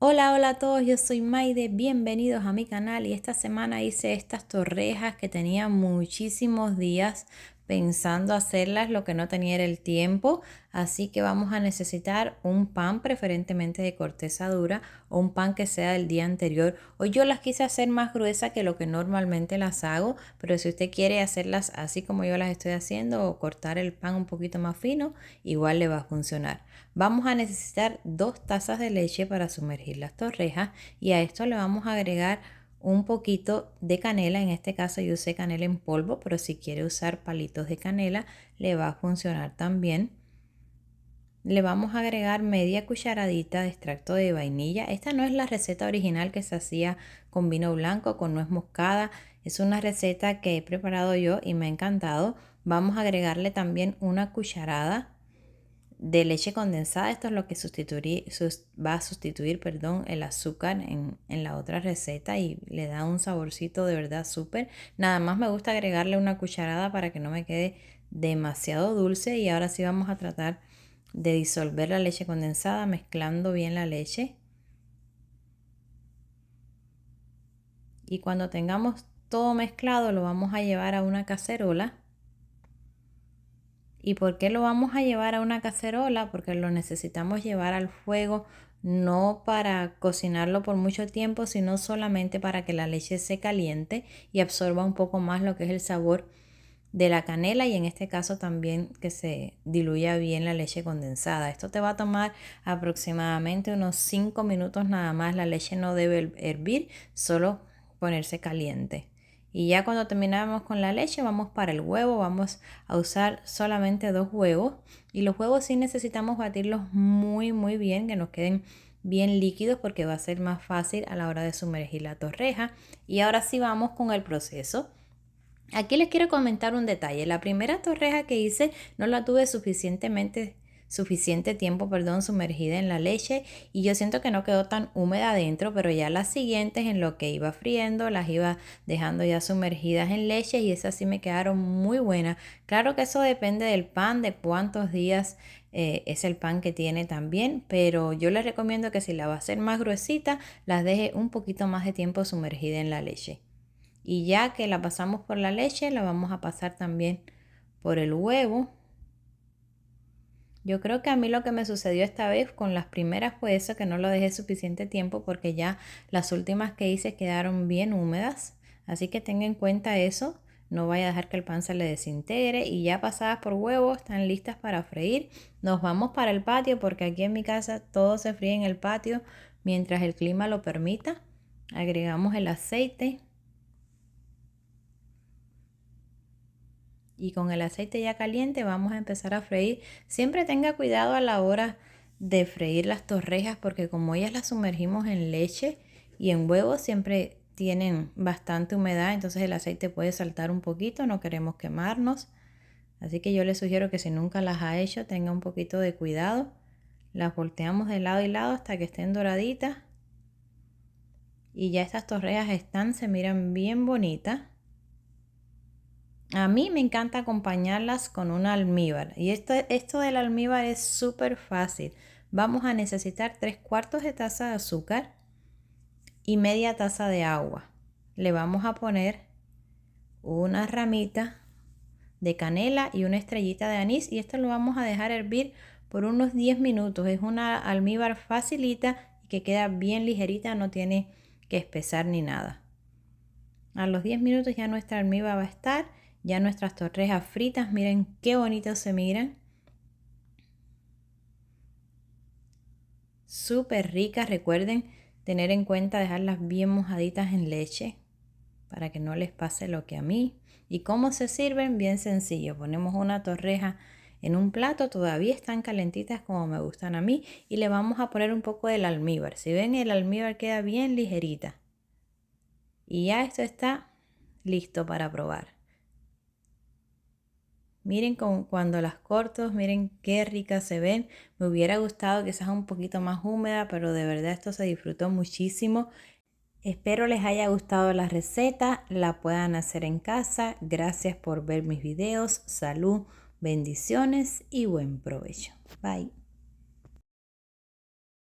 Hola, hola a todos, yo soy Maide, bienvenidos a mi canal y esta semana hice estas torrejas que tenía muchísimos días pensando hacerlas, lo que no tenía era el tiempo, así que vamos a necesitar un pan preferentemente de corteza dura o un pan que sea del día anterior. Hoy yo las quise hacer más gruesas que lo que normalmente las hago, pero si usted quiere hacerlas así como yo las estoy haciendo o cortar el pan un poquito más fino, igual le va a funcionar. Vamos a necesitar 2 tazas de leche para sumergir las torrejas y a esto le vamos a agregar un poquito de canela. En este caso yo usé canela en polvo, pero si quiere usar palitos de canela le va a funcionar también. Le vamos a agregar media cucharadita de extracto de vainilla. Esta no es la receta original que se hacía con vino blanco, con nuez moscada. Es una receta que he preparado yo y me ha encantado. Vamos a agregarle también una cucharada de leche condensada. Esto es lo que va a sustituir, perdón, el azúcar en la otra receta y le da un saborcito de verdad súper. Nada más me gusta agregarle una cucharada para que no me quede demasiado dulce. Y ahora sí vamos a tratar de disolver la leche condensada mezclando bien la leche. Y cuando tengamos todo mezclado lo vamos a llevar a una cacerola. ¿Y por qué lo vamos a llevar a una cacerola? Porque lo necesitamos llevar al fuego, no para cocinarlo por mucho tiempo, sino solamente para que la leche se caliente y absorba un poco más lo que es el sabor de la canela y en este caso también que se diluya bien la leche condensada. Esto te va a tomar aproximadamente unos 5 minutos nada más. La leche no debe hervir, solo ponerse caliente. Y ya cuando terminamos con la leche vamos para el huevo. Vamos a usar solamente 2 huevos y los huevos sí necesitamos batirlos muy bien, que nos queden bien líquidos porque va a ser más fácil a la hora de sumergir la torreja. Y ahora sí vamos con el proceso. Aquí les quiero comentar un detalle. La primera torreja que hice no la tuve suficiente tiempo, sumergida en la leche y yo siento que no quedó tan húmeda adentro, pero ya las siguientes en lo que iba friendo las iba dejando ya sumergidas en leche y esas sí me quedaron muy buenas. Claro que eso depende del pan, de cuántos días es el pan que tiene también, pero yo les recomiendo que si la va a hacer más gruesita, las deje un poquito más de tiempo sumergida en la leche. Y ya que la pasamos por la leche, la vamos a pasar también por el huevo. Yo creo que a mí lo que me sucedió esta vez con las primeras fue eso, que no lo dejé suficiente tiempo porque ya las últimas que hice quedaron bien húmedas. Así que tenga en cuenta eso. No vaya a dejar que el pan se le desintegre y ya pasadas por huevo están listas para freír. Nos vamos para el patio porque aquí en mi casa todo se fríe en el patio mientras el clima lo permita. Agregamos el aceite. Y con el aceite ya caliente vamos a empezar a freír. Siempre tenga cuidado a la hora de freír las torrejas porque como ellas las sumergimos en leche y en huevo siempre tienen bastante humedad, entonces el aceite puede saltar un poquito, no queremos quemarnos. Así que yo les sugiero que si nunca las ha hecho tenga un poquito de cuidado. Las volteamos de lado y lado hasta que estén doraditas. Y ya estas torrejas se miran bien bonitas. A mí me encanta acompañarlas con un almíbar y esto del almíbar es súper fácil. Vamos a necesitar 3/4 de taza de azúcar y media taza de agua. Le vamos a poner una ramita de canela y una estrellita de anís y esto lo vamos a dejar hervir por unos 10 minutos. Es una almíbar facilita y que queda bien ligerita, no tiene que espesar ni nada. A los 10 minutos ya nuestra almíbar va a estar, ya nuestras torrejas fritas, miren qué bonitos se miran. Súper ricas, recuerden tener en cuenta dejarlas bien mojaditas en leche para que no les pase lo que a mí. ¿Y cómo se sirven? Bien sencillo, ponemos una torreja en un plato, todavía están calentitas como me gustan a mí y le vamos a poner un poco del almíbar. Si ven, el almíbar queda bien ligerita. Y ya esto está listo para probar. Miren cuando las corto, miren qué ricas se ven. Me hubiera gustado que sea un poquito más húmeda, pero de verdad esto se disfrutó muchísimo. Espero les haya gustado la receta, la puedan hacer en casa. Gracias por ver mis videos. Salud, bendiciones y buen provecho. Bye.